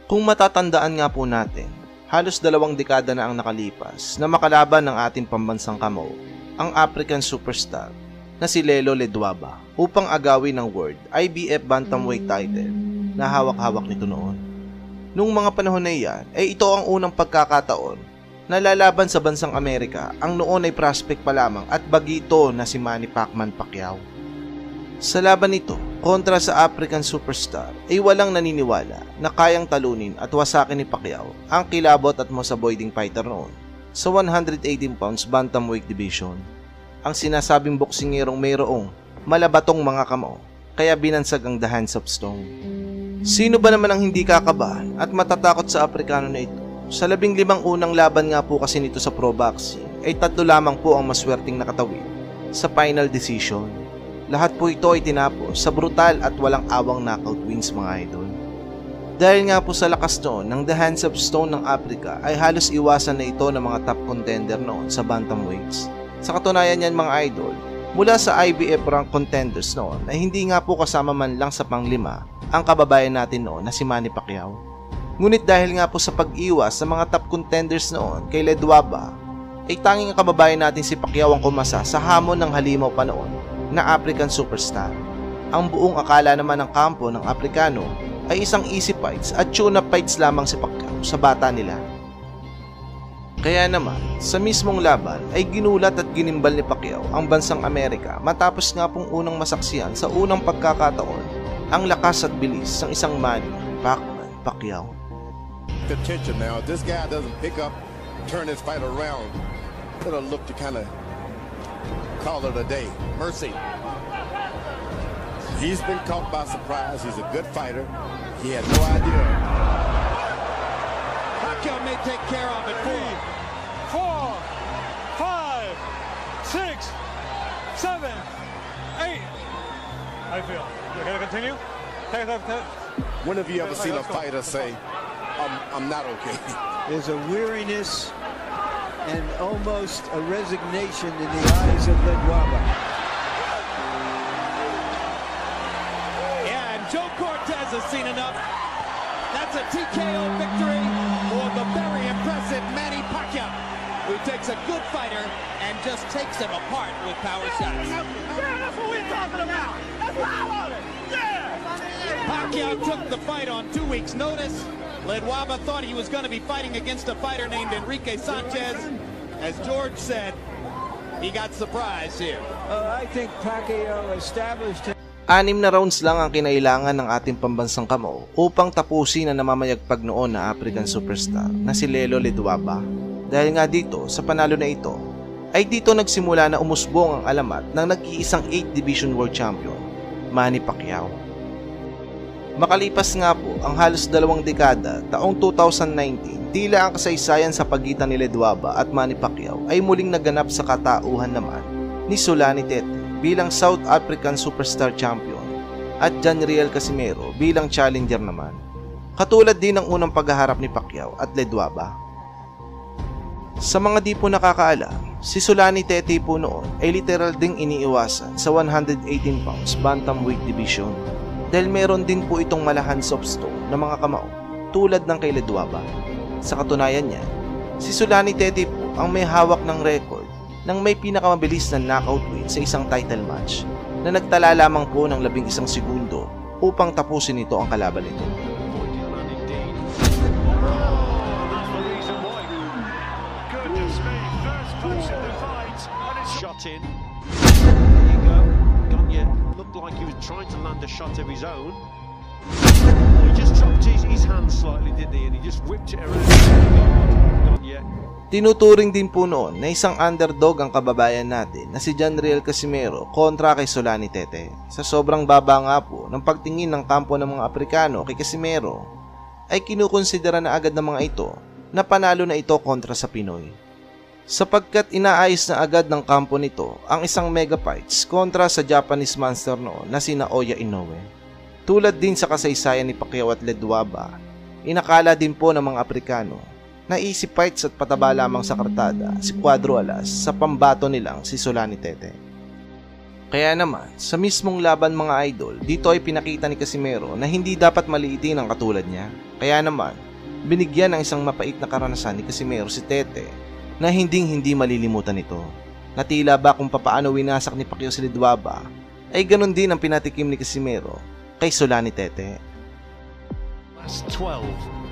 Kung matatandaan nga po natin, halos 2 dekada na ang nakalipas na makalaban ng ating pambansang kamo, ang African superstar na si Lelo Ledwaba upang agawin ng World IBF Bantamweight title na hawak-hawak nito noon. Noong mga panahon na iyan, ay ito ang unang pagkakataon na lalaban sa bansang Amerika ang noon ay prospect pa lamang at bagito na si Manny Pacquiao. Sa laban nito, kontra sa African superstar ay walang naniniwala na kayang talunin at wasakin ni Pacquiao ang kilabot at most avoiding fighter noon sa 118 pounds bantamweight division. Ang sinasabing boksingerong mayroong malabatong mga kamao kaya binansag ang the hands of stone. Sino ba naman ang hindi kakabahan at matatakot sa Afrikano na ito? Sa 15 unang laban nga po kasi nito sa pro boxing ay 3 lamang po ang maswerteng nakatawid sa final decision. Lahat po ito ay tinapos sa brutal at walang awang knockout wins mga idol. Dahil nga po sa lakas noon ng the hands of stone ng Africa ay halos iwasan na ito ng mga top contender noon sa bantamweights. Sa katunayan niyan mga idol, mula sa IBF rank contenders noon ay hindi nga po kasama man lang sa pang-5 ang kababayan natin noon na si Manny Pacquiao. Ngunit dahil nga po sa pag-iwas sa mga top contenders noon kay Ledwaba, ay tanging ang kababayan natin si Pacquiao ang kumasa sa hamon ng halimaw pa noon na African superstar. Ang buong akala naman ng kampo ng Afrikano ay isang easy fights at tune-up fights lamang si Pacquiao sa bata nila. Kaya naman, sa mismong laban ay ginulat at ginimbal ni Pacquiao ang bansang Amerika matapos nga pong unang masaksihan sa unang pagkakataon ang lakas at bilis ng isang Manny Pacquiao. Attention now, this guy doesn't pick up, turn his fight around. It'll look to kind of call it a day. Mercy. He's been caught by surprise. He's a good fighter. He had no idea. Pacquiao may take care of it. 4, 5, 6, 7, 8. I feel. You're going to continue? When have you ever seen a fighter say, I'm not okay? There's a weariness and almost a resignation in the eyes of Ledwaba. Yeah, and Joe Cortez has seen enough. That's a TKO victory for the very impressive Manny Pacquiao, who takes a good fighter and just takes him apart with power shots. Yeah, that's what we're talking about. That's what I wanted. Yeah. Pacquiao took the fight on 2 weeks' notice. Ledwaba thought he was going to be fighting against a fighter named Enrique Sanchez. As George said, he got surprised here. I think Pacquiao established him. 6 na rounds lang ang kinailangan ng ating pambansang kamo upang tapusin ang namamayagpag noon na African superstar na si Lelo Ledwaba. Dahil nga dito, sa panalo na ito, ay dito nagsimula na umusbong ang alamat ng nag-iisang 8 Division World Champion, Manny Pacquiao. Makalipas nga po ang halos 2 dekada, taong 2019, tila ang kasaysayan sa pagitan ni Ledwaba at Manny Pacquiao ay muling naganap sa katauhan naman ni Solani Tete bilang South African Superstar Champion at Janriel Casimero bilang challenger naman. Katulad din ng unang paghaharap ni Pacquiao at Ledwaba. Sa mga di po nakakaalam, si Solani Tete po noon ay literal ding iniiwasan sa 118 pounds bantamweight division dahil meron din po itong malahan soft stone na mga kamao tulad ng kay Ledwaba. Sa katunayan niya, si Solani Tete po ang may hawak ng record ng may pinakamabilis na knockout win sa isang title match na nagtala lamang po ng 11 segundo upang tapusin nito ang kalaban nito. In. There you go. Gagne looked like he was trying to land a shot of his own. He just dropped his hand slightly, didn't he? And he just whipped it around. Gagne. Tinuturing din po noon na isang underdog ang kababayan natin na si Janriel Casimero kontra kay Solani Tete. Sa sobrang baba nga po ng pagtingin ng kampo ng mga Aprikano kay Casimero, ay kinukonsidera na agad ng mga ito na panalo na ito kontra sa Pinoy. Sapagkat inaayos na agad ng kampo nito ang isang mega fights kontra sa Japanese monster noon na si Naoya Inoue. Tulad din sa kasaysayan ni Pacquiao at Ledwaba, inakala din po ng mga Aprikano na easy fights at pataba lamang sa kartada si Cuadro Alas sa pambato nilang si Solani Tete. Kaya naman, sa mismong laban mga idol, dito ay pinakita ni Casimero na hindi dapat maliitin ang katulad niya. Kaya naman, binigyan ng isang mapait na karanasan ni Casimero si Tete na hindi malilimutan ito. Na tila ba kung papaano winasak ni Pacquiao si Ledwaba, ay ganun din ang pinatikim ni Casimero kay Sula ni Tete. Last 12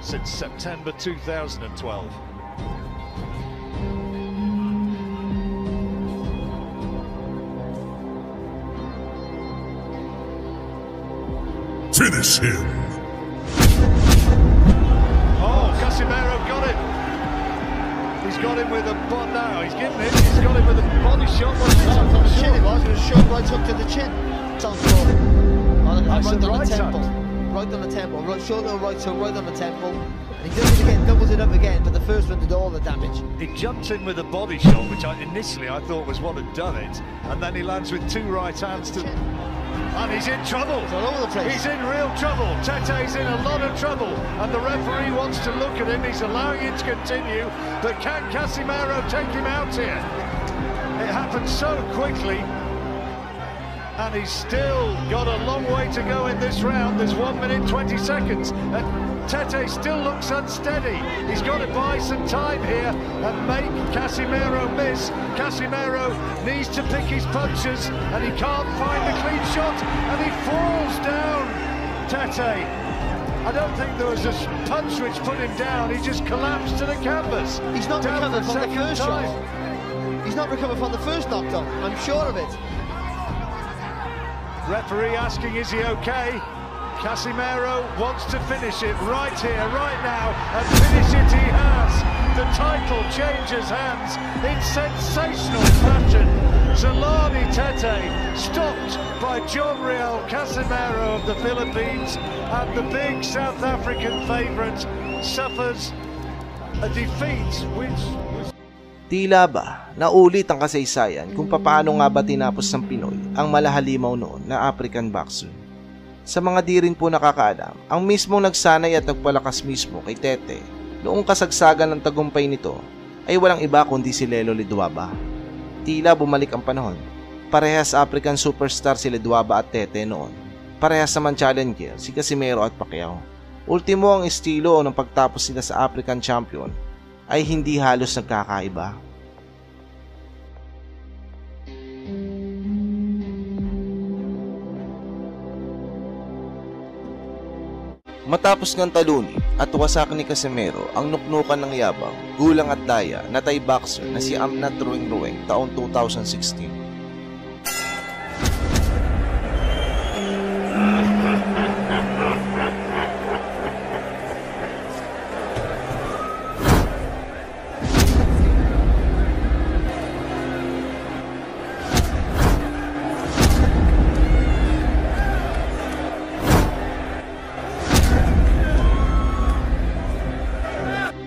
since September 2012. Finish him! Oh, Casimero got him! He's got him with a bot now, he's getting it, he's got him with a body shot. What's this? On the chin it was, it was a short right hook to the chin. Right on the temple. Right on the temple, right shoulder, right hook, right on the temple. And he does it again, doubles it up again, but the first one did all the damage. He jumps in with a body shot, which initially I thought was what had done it, and then he lands with two right hands to... And he's in trouble. It's all over the place. He's in real trouble. Tete's in a lot of trouble. And the referee wants to look at him. He's allowing it to continue. But can Casimero take him out here? It happened so quickly. And he's still got a long way to go in this round. There's 1 minute 20 seconds. And Tete still looks unsteady. He's got to buy some time here and make Casimero miss. Casimero needs to pick his punches and he can't find the clean shot and he falls down. Tete, I don't think there was a punch which put him down. He just collapsed to the canvas. He's not recovered from the first shot. He's not recovered from the first knockdown. I'm sure of it. Referee asking, is he okay? Casimero wants to finish it right here, right now, and finish it he has. The title changes hands in sensational fashion. Zolani Tete stopped by John Riel Casimero of the Philippines, and the big South African favourite suffers a defeat which was... Tila ba naulit ang kasaysayan kung papaano nga ba tinapos ng Pinoy ang malahalimaw noon na African boxer. Sa mga di rin po nakakaalam, ang mismong nagsanay at nagpalakas mismo kay Tete noong kasagsagan ng tagumpay nito ay walang iba kundi si Lelo Ledwaba. Tila bumalik ang panahon. Parehas African superstar si Ledwaba at Tete noon. Parehas naman challenger si Casimero at Pacquiao. Ultimo ang estilo ng pagtapos nila sa African champion ay hindi halos nagkakaiba. Matapos ngang talunin at wasakin ni Casimero ang nuknukan ng yabang, gulang at daya na Thai boxer na si Amnat Rueng taong 2016.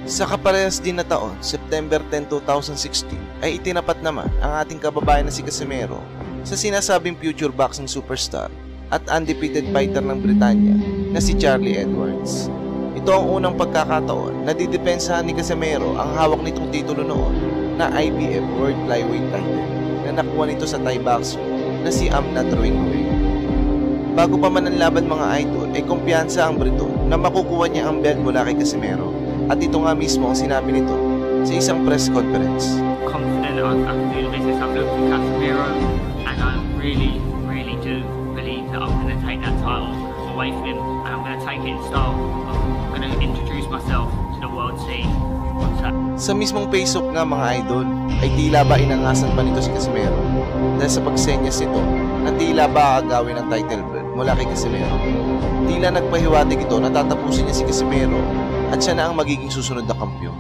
Sa kaparehas din na taon, September 10, 2016, ay itinapat naman ang ating kababayan na si Casimero sa sinasabing future boxing superstar at undefeated fighter ng Britanya na si Charlie Edwards. Ito ang unang pagkakataon na didepensahan ni Casimero ang hawak nitong titulo noon na IBF World Flyweight title na nakuha nito sa Thai boxer na si Amnat Rueng. Bago pa man ang laban mga idol ay kumpiyansa ang Brito na makukuha niya ang belt mula kay Casimero. At ito nga mismo ang sinabi nito sa isang press conference. Confident I can do the business. I've looked at Casimero and I really do believe that I'm going to take that title away from him and I'm going to take it in style. I'm going to introduce myself to the world scene. Sa mismong face-off nga mga idol ay tila ba inangasan pa nito si Casimero dahil sa pagsenyas nito na tila ba agawin ang title belt mula kay Casimero. Tila nagpahiwatig ito na tatapusin niya si Casimero at siya na ang magiging susunod na kampiyon.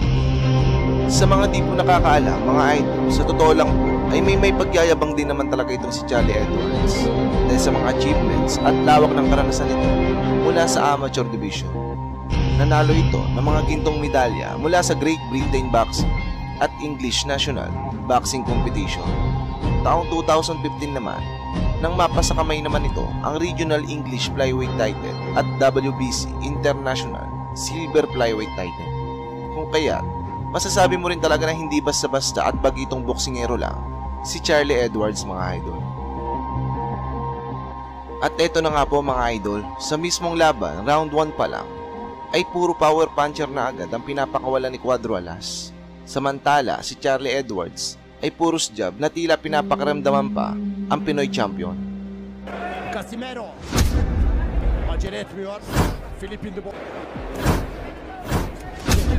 Sa mga di po nakakaalam, mga idol, sa totoo lang po, ay may pagyayabang din naman talaga itong si Charlie Edwards dahil sa mga achievements at lawak ng karanasan nito mula sa amateur division. Nanalo ito ng mga gintong medalya mula sa Great Britain Boxing at English National Boxing Competition. Taong 2015 naman, nang mapasa kamay naman ito ang Regional English Flyweight title at WBC International Silver Flyweight title. Kung kaya, masasabi mo rin talaga na hindi basta-basta at bagitong boksingero lang si Charlie Edwards mga idol. At eto na nga po mga idol, sa mismong laban, round 1 pa lang, ay puro power puncher na agad ang pinapakawalan ni Cuadro Alas. Samantala, si Charlie Edwards ay puros jab na tila pinapakaramdaman pa ang Pinoy champion. Casimero. Acele etmiyor. Filipin de 8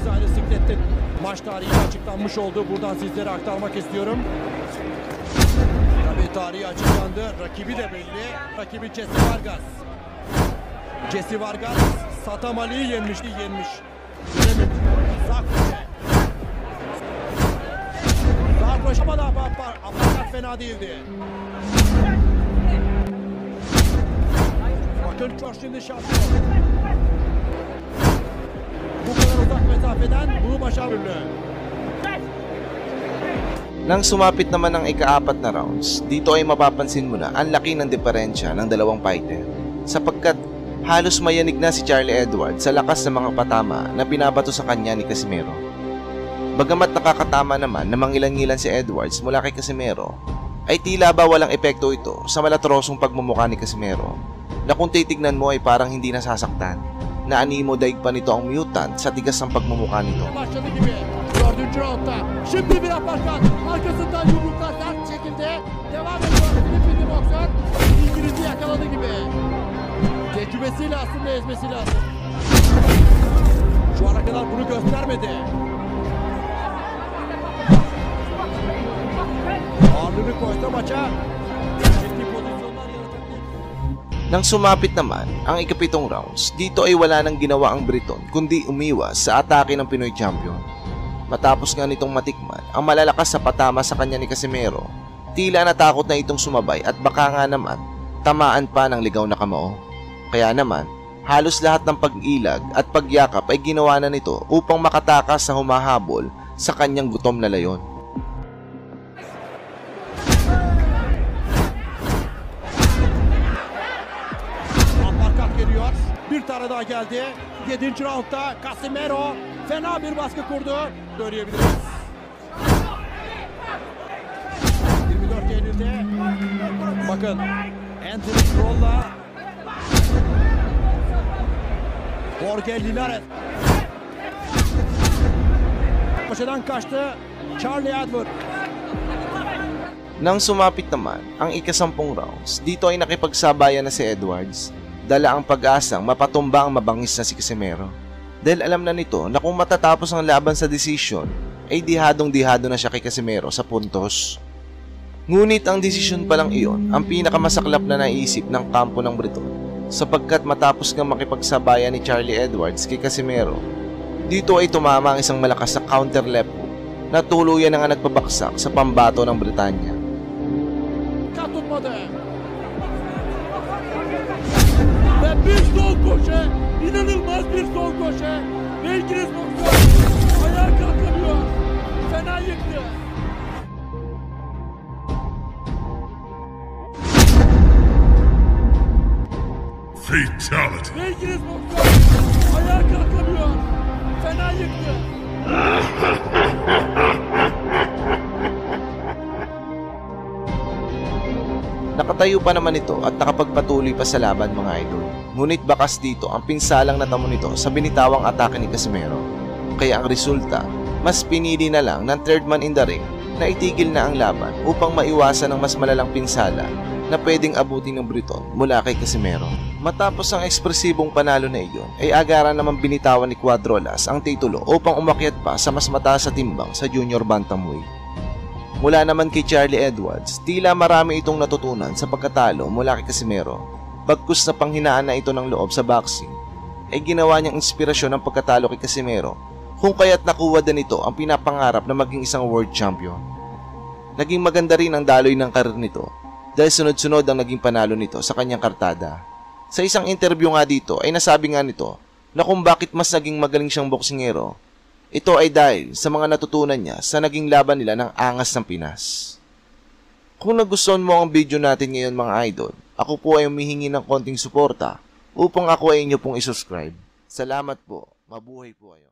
ayrı siklette maç tarihi açıklanmış oldu. Buradan sizlere aktarmak istiyorum. Tabii tarihi açıklandı. Rakibi de belli. Rakibi Jesse Vargas. Jesse Vargas Satam Ali'yi yenmiş. Göremedi. Sağ koşamadı ama fena değildi. Bakın Kör şimdi şampiyon. Bu kadar uzak mesafeden bunu başarılı. Nang sumapit naman ang ika-4 na rounds, dito ay mapapansin mo na ang laki ng diferensya ng dalawang fighter sapagkat halos mayanig na si Charlie Edwards sa lakas ng mga patama na binabato sa kanya ni Casimero. Bagamat nakakatama naman na mangilan-ngilan si Edwards mula kay Casimero, ay tila ba walang epekto ito sa malatrosong pagmumukha ni Casimero na kung titignan mo ay parang hindi nasasaktan. Na animo daig pa nito ang mutant sa tigas ng pagmumukha nito. Başladı gibi. 4. roundda. Şimdi bir aparkat. Arkasından yumruklar sert şekilde devam ediyor. Filipinli boksör İngiliz'i yakaladı gibi. Tecrübesiyle aslında ezmesi lazım. Şu ana kadar bunu göstermedi. Ağırlığını koydu maça. Ciddi pozisyonlar yaratabilir. Nang sumapit naman ang ika-7 rounds, dito ay wala nang ginawa ang Briton kundi umiwas sa atake ng Pinoy champion. Matapos nga nitong matikman ang malalakas sa patama sa kanya ni Casimero, tila natakot na itong sumabay at baka nga naman tamaan pa ng ligaw na kamao. Kaya naman, halos lahat ng pag-ilag at pagyakap ay ginawa na nito upang makatakas sa humahabol sa kanyang gutom na layon. Bir tane daha geldi. 7. roundda Casimero fena bir baskı kurdu. Söyleyebiliriz. 24 Eylül'de bakın Anthony Kroll'la Jorge Linares koşudan kaçtı Charlie Edwards. Nang sumapit naman ang ika-10 rounds, dito ay nakipagsabayan na si Edwards. Dala ang pag-asang mapatumba ang mabangis na si Casimero. Dahil alam na nito na kung matatapos ang laban sa decision, ay dihadong-dihado na siya kay Casimero sa puntos. Ngunit ang desisyon pa lang iyon ang pinakamasaklap na naisip ng kampo ng Briton sapagkat matapos nga makipagsabayan ni Charlie Edwards kay Casimero, dito ay tumama ang isang malakas na counter left hook na tuluyan na nga nagpabaksak sa pambato ng Britanya. Ve bir sol koşu, inanılmaz bir sol koşu. Ve İngiliz boksör ayağa kalkamıyor. Fena yıktı. Fatality. Ve İngiliz boksör ayağa kalkamıyor. Fena yıktı. Nakatayo pa naman ito at nakapagpatuloy pa sa laban mga idol. Ngunit bakas dito ang pinsalang natamo nito sa binitawang atake ni Casimero. Kaya ang resulta, mas pinili na lang ng third man in the ring na itigil na ang laban upang maiwasan ang mas malalang pinsala na pwedeng abutin ng Briton mula kay Casimero. Matapos ang ekspresibong panalo na iyon, ay agaran naman binitawan ni Cuadro Alas ang titulo upang umakyat pa sa mas mataas sa timbang sa junior bantamweight. Mula naman kay Charlie Edwards, tila marami itong natutunan sa pagkatalo mula kay Casimero. Bagkus na panghinaan na ito ng loob sa boxing, ay ginawa niyang inspirasyon ang pagkatalo kay Casimero kung kaya't nakuha din ito ang pinapangarap na maging isang world champion. Naging maganda rin ang daloy ng karir nito dahil sunod-sunod ang naging panalo nito sa kanyang kartada. Sa isang interview nga dito ay nasabi nga nito na kung bakit mas naging magaling siyang boksingero, ito ay dahil sa mga natutunan niya sa naging laban nila ng angas ng Pinas. Kung nagustuhan mo ang video natin ngayon mga idol, ako po ay humihingi ng konting suporta upang ako ay inyo pong isubscribe. Salamat po. Mabuhay po kayo.